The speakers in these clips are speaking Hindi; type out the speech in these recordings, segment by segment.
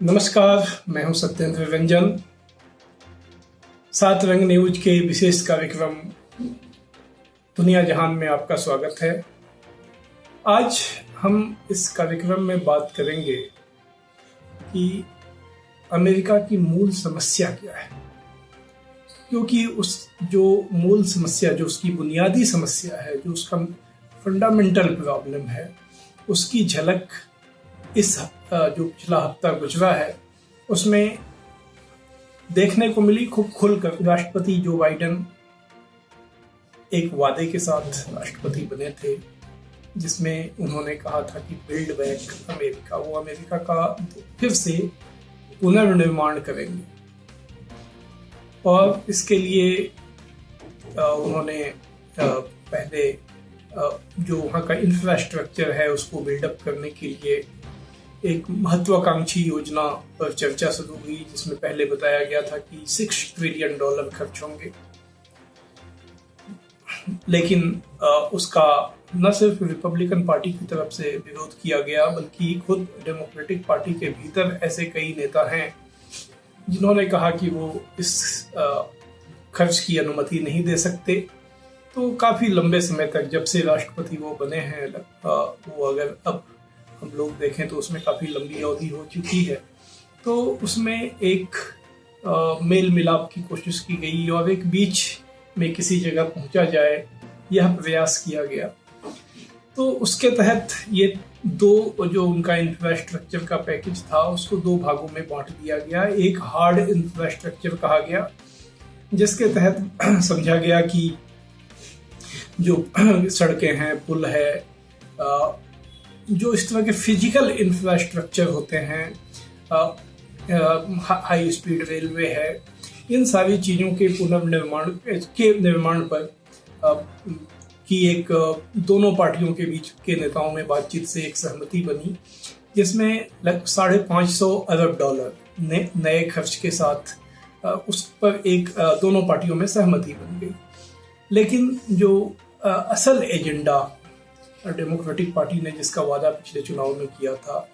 नमस्कार, मैं हूं सत्येंद्र रंजन। सात रंग न्यूज के विशेष कार्यक्रम दुनिया जहान में आपका स्वागत है। आज हम इस कार्यक्रम में बात करेंगे कि अमेरिका की मूल समस्या क्या है, क्योंकि उस जो मूल समस्या, जो उसकी बुनियादी समस्या है, जो उसका फंडामेंटल प्रॉब्लम है, उसकी झलक इस जो पिछला हफ्ता गुजरा है उसमें देखने को मिली। खूब खुलकर राष्ट्रपति जो बाइडेन एक वादे के साथ राष्ट्रपति बने थे, जिसमें उन्होंने कहा था कि बिल्ड बैक अमेरिका, वो अमेरिका का फिर से पुनर्निर्माण करेंगे। और इसके लिए उन्होंने पहले जो वहाँ का इंफ्रास्ट्रक्चर है उसको बिल्डअप करने के लिए एक महत्वाकांक्षी योजना पर चर्चा शुरू हुई, जिसमें पहले बताया गया था कि $6 ट्रिलियन खर्च होंगे। लेकिन उसका न सिर्फ रिपब्लिकन पार्टी की तरफ से विरोध किया गया, बल्कि खुद डेमोक्रेटिक पार्टी के भीतर ऐसे कई नेता हैं जिन्होंने कहा कि वो इस खर्च की अनुमति नहीं दे सकते। तो काफी लंबे समय तक, जब से राष्ट्रपति वो बने हैं, वो अगर अब हम लोग देखें तो उसमें काफी लंबी अवधि हो चुकी है, तो उसमें एक मेल मिलाप की कोशिश की गई और एक बीच में किसी जगह पहुंचा जाए, यह प्रयास किया गया। तो उसके तहत ये दो, जो उनका इंफ्रास्ट्रक्चर का पैकेज था, उसको दो भागों में बांट दिया गया। एक हार्ड इंफ्रास्ट्रक्चर कहा गया, जिसके तहत समझा गया कि जो सड़कें हैं, पुल है, जो इस तरह के फिजिकल इंफ्रास्ट्रक्चर होते हैं, हाई स्पीड रेलवे है, इन सारी चीज़ों के निर्माण पर की एक दोनों पार्टियों के बीच के नेताओं में बातचीत से एक सहमति बनी, जिसमें $550 अरब नए खर्च के साथ उस पर एक दोनों पार्टियों में सहमति बन गई। लेकिन जो असल एजेंडा डेमोक्रेटिक पार्टी ने, जिसका वादा पिछले चुनाव में किया था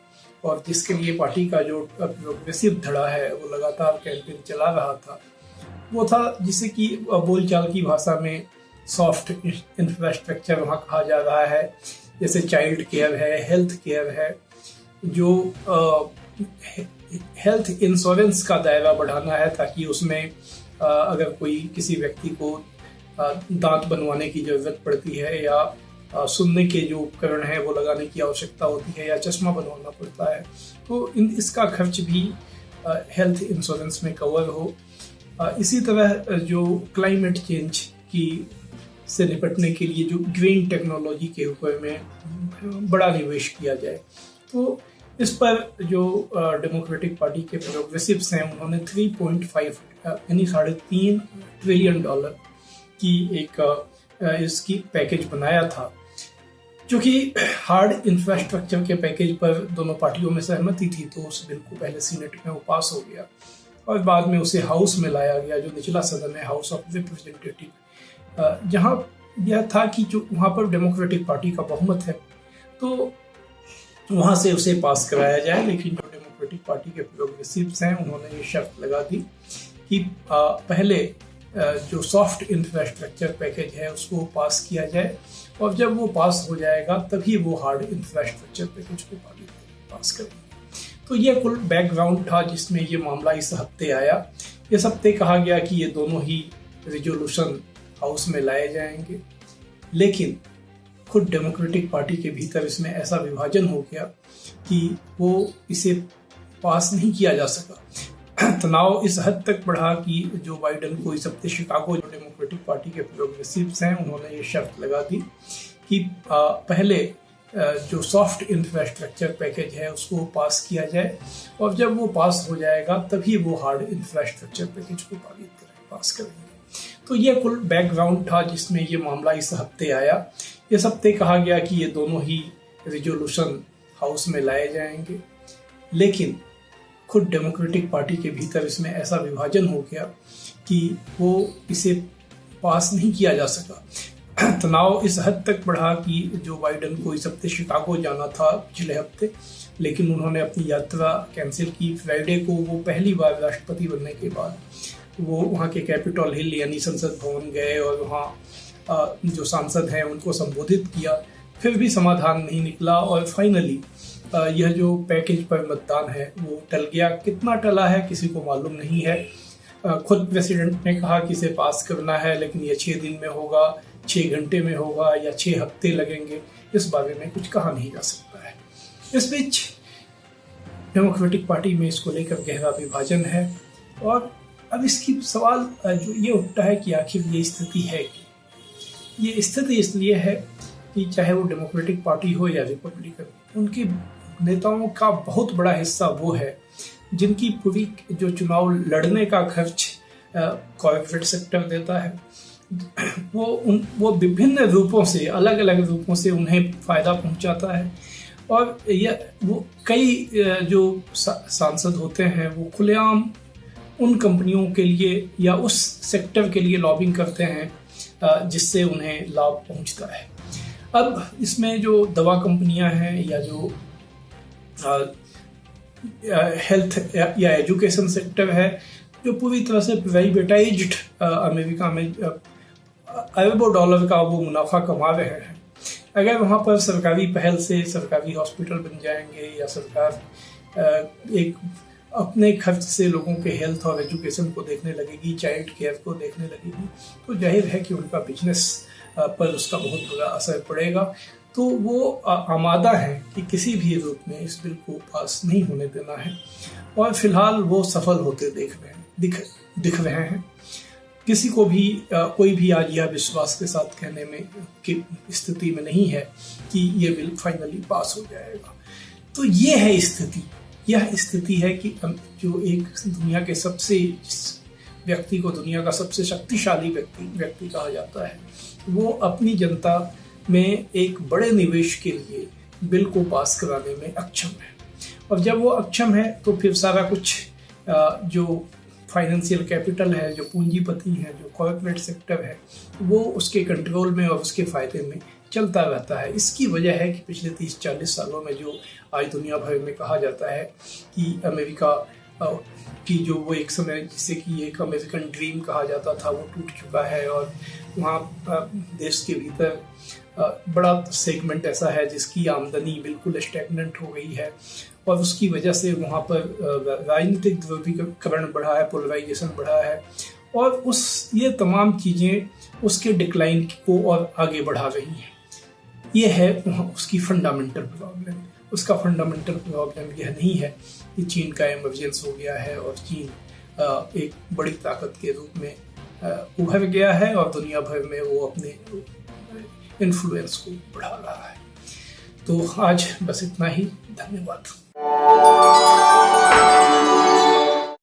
और जिसके लिए पार्टी का जो प्रोग्रेसिव धड़ा है वो लगातार कैंपेन चला रहा था, वो था जिसे कि बोलचाल की भाषा में सॉफ्ट इंफ्रास्ट्रक्चर वहाँ कहा जा रहा है। जैसे चाइल्ड केयर है, हेल्थ केयर है, जो हेल्थ इंश्योरेंस का दायरा बढ़ाना है, ताकि उसमें अगर कोई किसी व्यक्ति को दांत बनवाने की जरूरत पड़ती है, या सुनने के जो उपकरण है वो लगाने की आवश्यकता होती है, या चश्मा बनवाना पड़ता है, तो इसका खर्च भी हेल्थ इंश्योरेंस में कवर हो। इसी तरह जो क्लाइमेट चेंज की से निपटने के लिए जो ग्रीन टेक्नोलॉजी के ऊपर में बड़ा निवेश किया जाए, तो इस पर जो डेमोक्रेटिक पार्टी के प्रोग्रेसिव्स हैं, उन्होंने 3.5 यानी $3.5 ट्रिलियन की एक इसकी पैकेज बनाया था। क्योंकि हार्ड इंफ्रास्ट्रक्चर के पैकेज पर दोनों पार्टियों में सहमति थी, तो उस बिल को पहले सीनेट में वो पास हो गया और बाद में उसे हाउस में लाया गया, जो निचला सदन है, हाउस ऑफ रिप्रेजेंटेटिव, जहां यह था कि जो वहां पर डेमोक्रेटिक पार्टी का बहुमत है, तो वहां से उसे पास कराया जाए। लेकिन जो डेमोक्रेटिक पार्टी के प्रोग्रेसिव्स हैं, उन्होंने ये शर्त लगा दी कि पहले जो सॉफ्ट इंफ्रास्ट्रक्चर पैकेज है उसको पास किया जाए, और जब वो पास हो जाएगा तभी वो हार्ड इंफ्रास्ट्रक्चर पैकेज को पास करेंगे। तो ये कुल बैकग्राउंड था जिसमें ये मामला इस हफ्ते आया। इस हफ्ते कहा गया कि ये दोनों ही रिजोल्यूशन हाउस में लाए जाएंगे, लेकिन खुद डेमोक्रेटिक पार्टी के भीतर इसमें ऐसा विभाजन हो गया कि वो इसे पास नहीं किया जा सका। तनाव इस हद तक बढ़ा कि जो बाइडेन को इस हफ्ते शिकागो, जो डेमोक्रेटिक पार्टी के प्रोग्रेसिव्स हैं, उन्होंने ये शर्त लगा दी कि पहले जो सॉफ्ट इंफ्रास्ट्रक्चर पैकेज है उसको पास किया जाए, और जब वो पास हो जाएगा तभी वो हार्ड इंफ्रास्ट्रक्चर पैकेज को पास करेंगे। तो ये कुल बैकग्राउंड था जिसमें ये मामला इस हफ्ते आया। इस हफ्ते कहा गया कि ये दोनों ही रिजोल्यूशन हाउस में लाए जाएंगे, लेकिन खुद डेमोक्रेटिक पार्टी के भीतर इसमें ऐसा विभाजन हो गया कि वो इसे पास नहीं किया जा सका। तनाव इस हद तक बढ़ा कि जो बाइडन को इस हफ्ते शिकागो जाना था पिछले हफ्ते, लेकिन उन्होंने अपनी यात्रा कैंसिल की। फ्राइडे को वो पहली बार राष्ट्रपति बनने के बाद वो वहाँ के कैपिटल हिल यानी संसद भवन गए और वहाँ जो सांसद हैं उनको संबोधित किया। फिर भी समाधान नहीं निकला और फाइनली यह जो पैकेज पर मतदान है वो टल गया। कितना टला है किसी को मालूम नहीं है। खुद प्रेसिडेंट ने कहा कि इसे पास करना है, लेकिन ये 6 दिन में होगा, 6 घंटे में होगा या 6 हफ्ते लगेंगे, इस बारे में कुछ कहा नहीं जा सकता है। इस बीच डेमोक्रेटिक पार्टी में इसको लेकर गहरा विभाजन है और अब इसकी सवाल जो ये उठता है कि आखिर ये स्थिति है कि ये स्थिति इसलिए है कि चाहे वो डेमोक्रेटिक पार्टी हो या रिपब्लिकन, उनके नेताओं का बहुत बड़ा हिस्सा वो है जिनकी पूरी जो चुनाव लड़ने का खर्च कॉर्पोरेट सेक्टर देता है। वो विभिन्न रूपों से, अलग अलग रूपों से उन्हें फायदा पहुंचाता है और यह वो कई जो सांसद होते हैं वो खुलेआम उन कंपनियों के लिए या उस सेक्टर के लिए लॉबिंग करते हैं जिससे उन्हें लाभ पहुंचता है। अब इसमें जो दवा कंपनियां हैं या जो हेल्थ या एजुकेशन सेक्टर है, जो पूरी तरह से प्राइवेटाइज्ड अमेरिका में अरबों डॉलर का वो मुनाफा कमा रहे हैं, अगर वहाँ पर सरकारी पहल से सरकारी हॉस्पिटल बन जाएंगे या सरकार एक अपने खर्च से लोगों के हेल्थ और एजुकेशन को देखने लगेगी, चाइल्ड केयर को देखने लगेगी, तो जाहिर है कि उनका बिजनेस पर उसका बहुत बड़ा असर पड़ेगा। तो वो आमादा है कि किसी भी रूप में इस बिल को पास नहीं होने देना है और फिलहाल वो सफल होते दिख रहे हैं। किसी को भी कोई भी आज यह विश्वास के साथ कहने में की स्थिति में नहीं है कि ये बिल फाइनली पास हो जाएगा। तो ये है स्थिति। यह स्थिति है कि जो एक दुनिया के सबसे व्यक्ति को दुनिया का सबसे शक्तिशाली व्यक्ति कहा जाता है, वो अपनी जनता में एक बड़े निवेश के लिए बिल को पास कराने में अक्षम है। और जब वो अक्षम है तो फिर सारा कुछ जो फाइनेंशियल कैपिटल है, जो पूंजीपति है, जो कॉर्पोरेट सेक्टर है, वो उसके कंट्रोल में और उसके फायदे में चलता रहता है। इसकी वजह है कि पिछले 30-40 सालों में जो आज दुनिया भर में कहा जाता है कि अमेरिका की जो वो एक समय जिसे कि एक अमेरिकन ड्रीम कहा जाता था, वो टूट चुका है और वहाँ देश के भीतर बड़ा सेगमेंट ऐसा है जिसकी आमदनी बिल्कुल स्टैग्नेंट हो गई है और उसकी वजह से वहाँ पर राजनीतिक ध्रुवीकरण बढ़ा है, पोलराइजेशन बढ़ा है और ये तमाम चीज़ें उसके डिक्लाइन को और आगे बढ़ा रही हैं। ये है उसकी फंडामेंटल प्रॉब्लम। उसका फंडामेंटल प्रॉब्लम यह नहीं है कि चीन का इमरजेंस हो गया है और चीन एक बड़ी ताकत के रूप में उभर गया है और दुनिया भर में वो अपने इन्फ्लुएंस को बढ़ा रहा है। तो आज बस इतना ही। धन्यवाद।